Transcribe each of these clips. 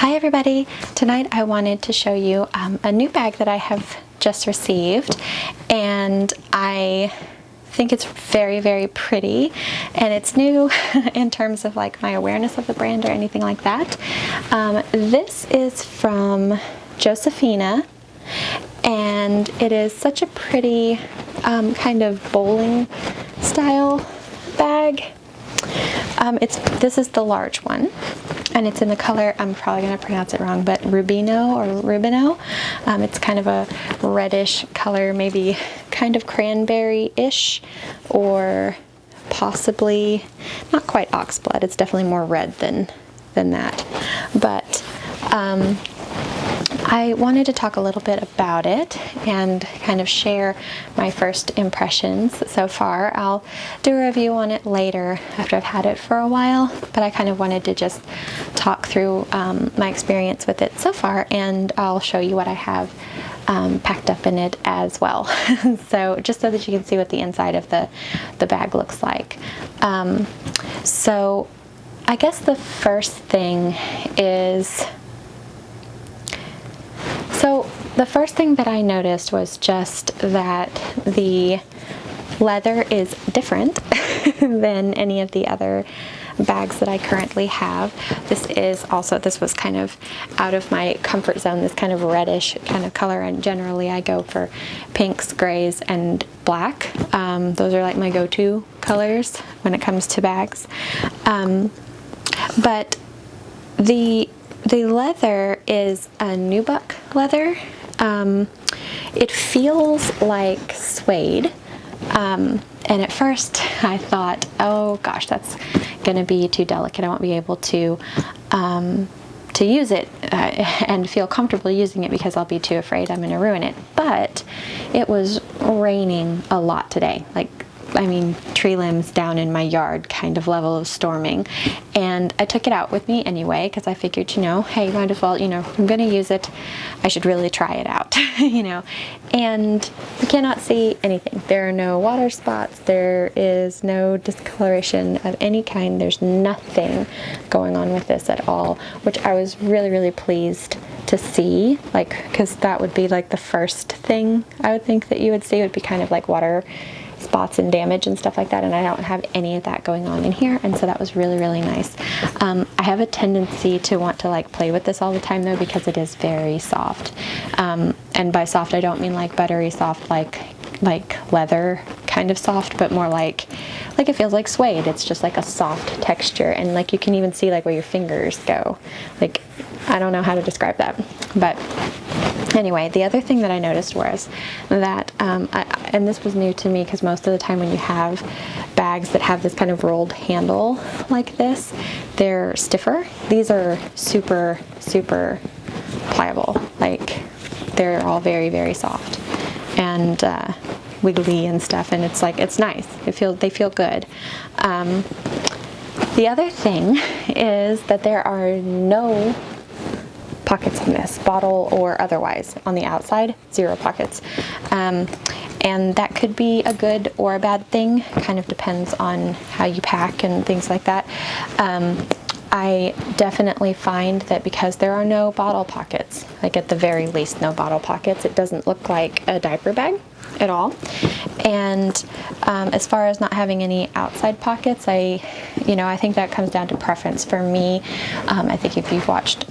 Hi everybody! Tonight I wanted to show you a new bag that I have just received, and I think it's very, very pretty, and it's new in terms of like my awareness of the brand or anything like that. This is from Josefina, and it is such a pretty kind of bowling style bag. This is the large one, and it's in the color, I'm probably going to pronounce it wrong, but Rubino. It's kind of a reddish color, maybe kind of cranberry-ish, or possibly not quite oxblood. It's definitely more red than that. But I wanted to talk a little bit about it and kind of share my first impressions so far. I'll do a review on it later after I've had it for a while, but I kind of wanted to just talk through my experience with it so far, and I'll show you what I have packed up in it as well. So just so that you can see what the inside of the bag looks like. So I guess the first thing is, the first thing that I noticed was just that the leather is different than any of the other bags that I currently have. This was kind of out of my comfort zone, this kind of reddish kind of color, and generally I go for pinks, grays, and black. Those are like my go-to colors when it comes to bags. But the leather is a nubuck leather. It feels like suede, and at first I thought, oh gosh, that's gonna be too delicate. I won't be able to use it and feel comfortable using it because I'll be too afraid I'm gonna ruin it. But it was raining a lot today, I mean, tree limbs down in my yard kind of level of storming. And I took it out with me anyway, because I figured, hey, might as well, I'm going to use it. I should really try it out, And you cannot see anything. There are no water spots. There is no discoloration of any kind. There's nothing going on with this at all, which I was really, really pleased to see, because that would be like the first thing I would think that you would see, would be kind of like water spots and damage and stuff like that, and I don't have any of that going on in here, and so that was really, really nice. I have a tendency to want to play with this all the time though, because it is very soft, and by soft I don't mean like buttery soft, like leather kind of soft, but more like it feels like suede. It's just like a soft texture, and you can even see where your fingers go. I don't know how to describe that, but anyway, the other thing that I noticed was that, and this was new to me, because most of the time when you have bags that have this kind of rolled handle like this, they're stiffer. These are super, super pliable. They're all very, very soft and wiggly and stuff, and it's nice. They feel good. The other thing is that there are no pockets on this, bottle or otherwise. On the outside, 0 pockets. And that could be a good or a bad thing, kind of depends on how you pack and things like that. I definitely find that because there are no bottle pockets, at the very least no bottle pockets, it doesn't look like a diaper bag at all. And as far as not having any outside pockets, I think that comes down to preference for me. I think if you've watched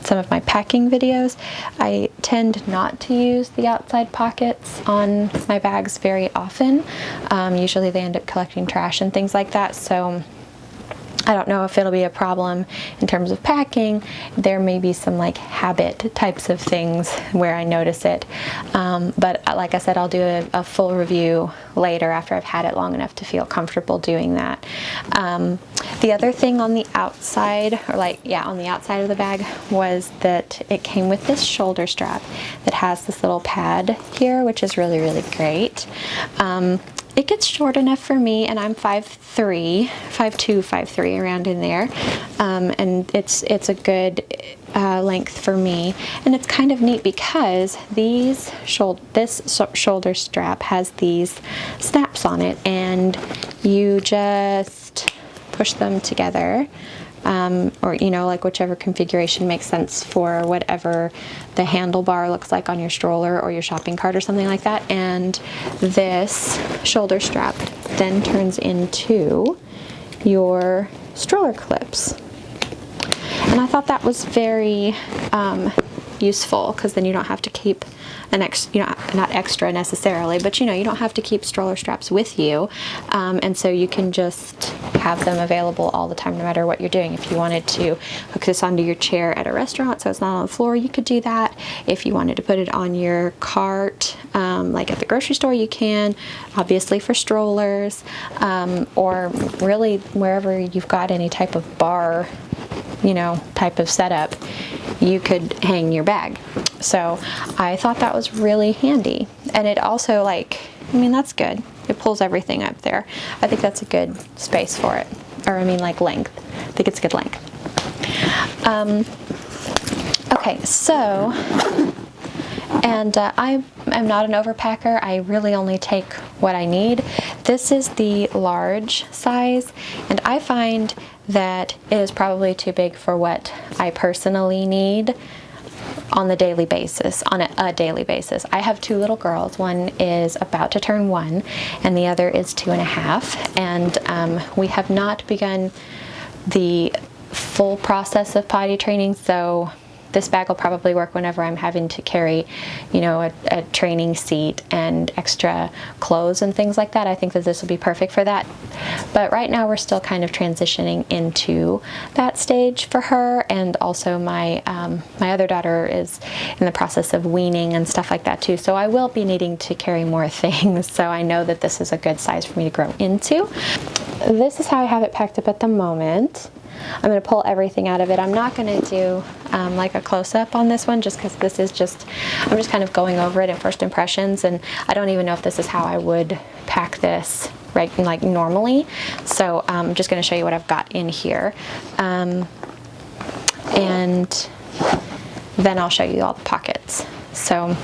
some of my packing videos, I tend not to use the outside pockets on my bags very often. Usually they end up collecting trash and things like that, so I don't know if it'll be a problem in terms of packing. There may be some habit types of things where I notice it, but like I said, I'll do a full review later after I've had it long enough to feel comfortable doing that. The other thing on the outside, on the outside of the bag, was that it came with this shoulder strap that has this little pad here, which is really, really great. It gets short enough for me, and I'm 5'3", 5'2", 5'3", around in there, and it's a good length for me. And it's kind of neat because this shoulder strap has these snaps on it, and you just push them together or you know, like whichever configuration makes sense for whatever the handlebar looks like on your stroller or your shopping cart or something like that. And this shoulder strap then turns into your stroller clips. And I thought that was very useful, because then you don't have to keep an extra, you know, not extra necessarily, but you know, you don't have to keep stroller straps with you, and so you can just have them available all the time, no matter what you're doing. If you wanted to hook this onto your chair at a restaurant so it's not on the floor, you could do that. If you wanted to put it on your cart, like at the grocery store, you can, obviously for strollers, or really wherever you've got any type of bar, you know, type of setup, you could hang your bag. So I thought that was really handy. And it also, like, I mean, that's good. It pulls everything up there. I think that's a good space for it. Or I mean, like, length. I think it's a good length. Okay, so, and I am not an overpacker. I really only take what I need. This is the large size, and I find that it is probably too big for what I personally need on the daily basis, on a daily basis. I have two little girls. One is about to turn 1 and the other is 2.5, and we have not begun the full process of potty training, so this bag will probably work whenever I'm having to carry, you know, a training seat and extra clothes and things like that. I think that this will be perfect for that. But right now we're still kind of transitioning into that stage for her, and also my my other daughter is in the process of weaning and stuff like that too. So I will be needing to carry more things. So I know that this is a good size for me to grow into. This is how I have it packed up at the moment. I'm going to pull everything out of it. I'm not going to do like a close-up on this one, just because this is just, I'm just kind of going over it at first impressions, and I don't even know if this is how I would pack this right, like normally. So I'm just going to show you what I've got in here, and then I'll show you all the pockets. So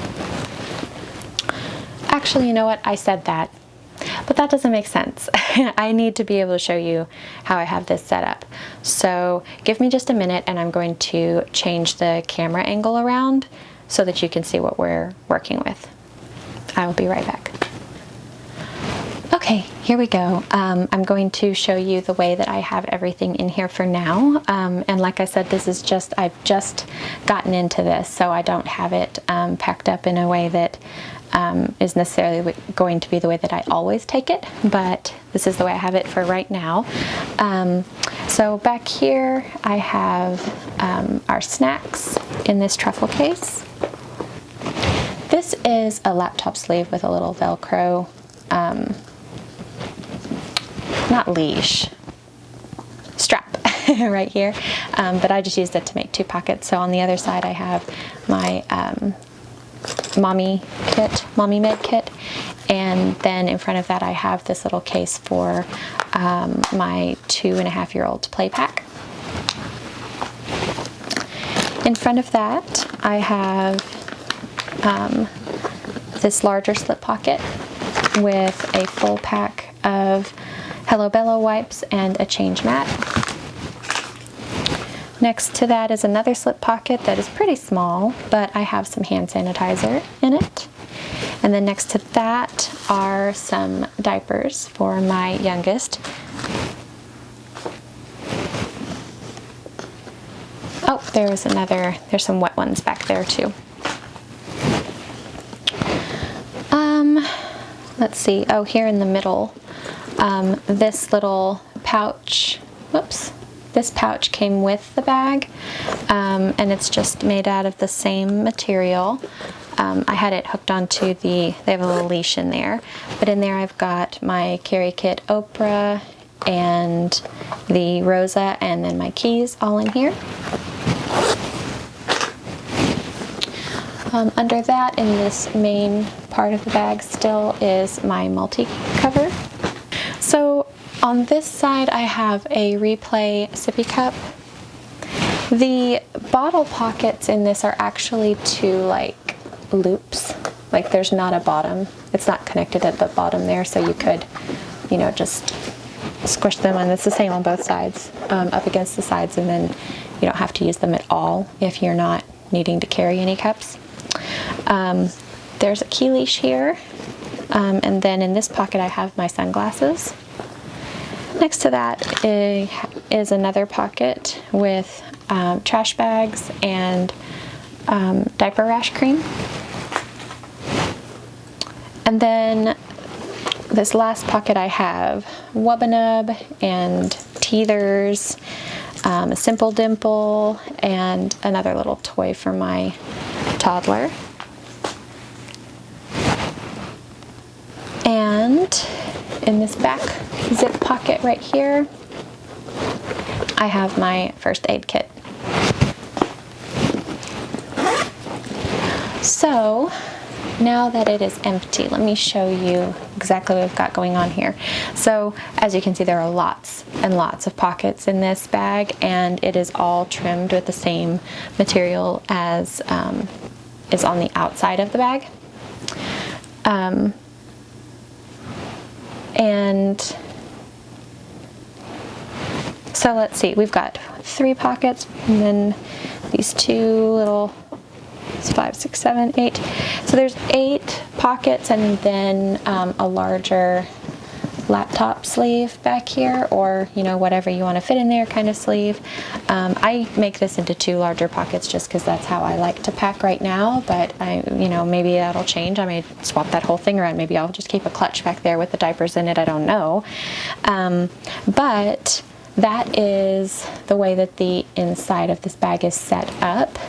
actually, you know what, I said that, but that doesn't make sense. I need to be able to show you how I have this set up. So give me just a minute, and I'm going to change the camera angle around so that you can see what we're working with. I will be right back. Okay, here we go. I'm going to show you the way that I have everything in here for now. And like I said, this is just, I've just gotten into this, so I don't have it packed up in a way that is necessarily going to be the way that I always take it, but this is the way I have it for right now. So back here I have our snacks in this truffle case. This is a laptop sleeve with a little Velcro, not leash, strap right here, but I just used it to make 2 pockets. So on the other side I have my mommy med kit, and then in front of that I have this little case for my 2.5-year-old play pack. In front of that I have this larger slip pocket with a full pack of Hello Bello wipes and a change mat. Next to that is another slip pocket that is pretty small, but I have some hand sanitizer in it. And then next to that are some diapers for my youngest. Oh, there's some wet ones back there too. Let's see, oh, here in the middle, this little pouch, whoops. This pouch came with the bag, and it's just made out of the same material. I had it hooked onto they have a little leash in there, but in there I've got my carry kit Oprah and the Rosa, and then my keys all in here. Under that, in this main part of the bag still, is my multi-cover. So on this side I have a Replay Sippy Cup. The bottle pockets in this are actually 2 like loops. Like there's not a bottom. It's not connected at the bottom there, so you could, you know, just squish them, and it's the same on both sides, up against the sides, and then you don't have to use them at all if you're not needing to carry any cups. There's a key leash here, and then in this pocket I have my sunglasses. Next to that is another pocket with trash bags and diaper rash cream. And then this last pocket I have Wubbanub and teethers, a Simple Dimple, and another little toy for my toddler. And in this back zip pocket right here, I have my first aid kit. So now that it is empty, let me show you exactly what we've got going on here. So as you can see, there are lots and lots of pockets in this bag, and it is all trimmed with the same material as is on the outside of the bag. And so let's see, we've got 3 pockets, and then these 2 little, it's 5, 6, 7, 8. So there's 8 pockets, and then a larger laptop sleeve back here, or you know, whatever you want to fit in there kind of sleeve. I make this into 2 larger pockets just because that's how I like to pack right now, but you know, maybe that'll change. I may swap that whole thing around. Maybe I'll just keep a clutch back there with the diapers in it. I don't know. But that is the way that the inside of this bag is set up.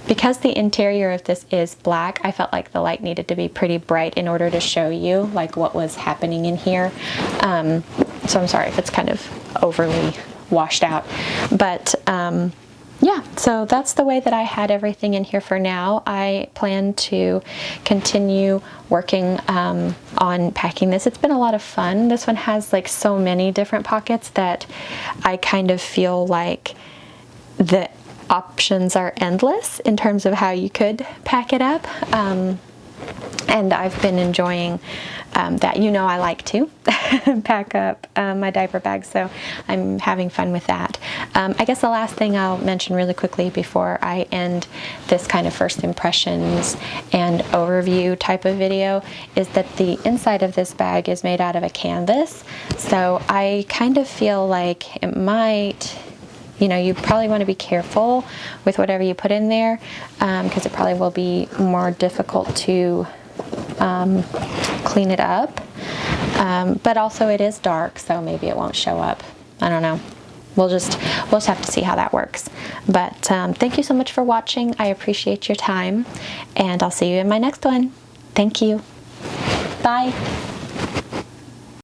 Because the interior of this is black, I felt like the light needed to be pretty bright in order to show you like what was happening in here. So I'm sorry if it's kind of overly washed out, but yeah, so that's the way that I had everything in here for now. I plan to continue working on packing this. It's been a lot of fun. This one has like so many different pockets that I kind of feel like the options are endless in terms of how you could pack it up, and I've been enjoying that. You know, I like to pack up my diaper bag, so I'm having fun with that. I guess the last thing I'll mention really quickly before I end this kind of first impressions and overview type of video is that the inside of this bag is made out of a canvas, so I kind of feel like it might, you know, you probably want to be careful with whatever you put in there, because it probably will be more difficult to clean it up. But also it is dark, so maybe it won't show up. I don't know. We'll just have to see how that works. But thank you so much for watching. I appreciate your time, and I'll see you in my next one. Thank you. Bye.